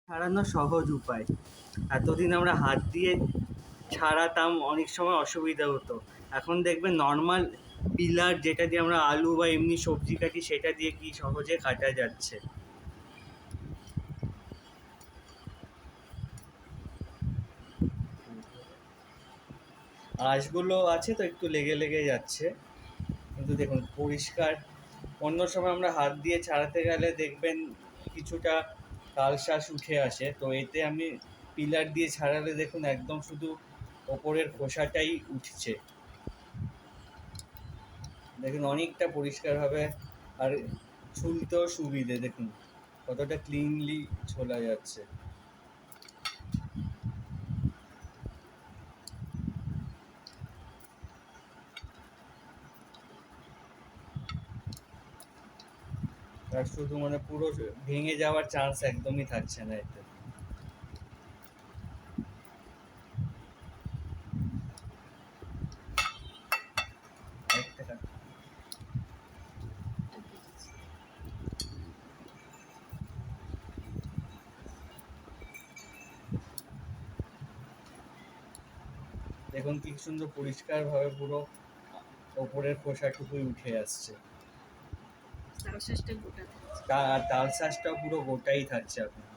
ছাড়ানো সহজ উপায়। এতদিন আমরা হাত দিয়ে ছাড়াতাম, অনেক সময় অসুবিধা হতো। এখন দেখবেন নর্মাল পিলার, যেটা দিয়ে আমরা আলু বা এমনি সবজি কাটি, সেটা দিয়ে কি সহজে কাটা যাচ্ছে। আঁশগুলো আছে তো একটু লেগে লেগে যাচ্ছে, কিন্তু দেখুন পরিষ্কার। অন্য সময় আমরা হাত দিয়ে ছাড়াতে গেলে দেখবেন কিছুটা কালশাঁস উঠে আসে, তো এতে আমি পিলার দিয়ে ছাড়ালে দেখুন একদম শুধু ওপরের খোসাটাই উঠছে। দেখুন অনেকটা পরিষ্কার হবে, আর ছুলতেও সুবিধে। দেখুন কতটা ক্লিনলি ছোলা যাচ্ছে। আর শুধু মানে পুরো ভেঙে যাওয়ার চান্স একদমই থাকছে না এতে। আরেকটা দেখুন কি সুন্দর পরিষ্কারভাবে পুরো ওপরের খোসাটুকুই উঠে আসছে। তালশাঁসটা গোটা থাকছে। তালশাঁসটাও পুরো গোটাই থাকছে আপনার।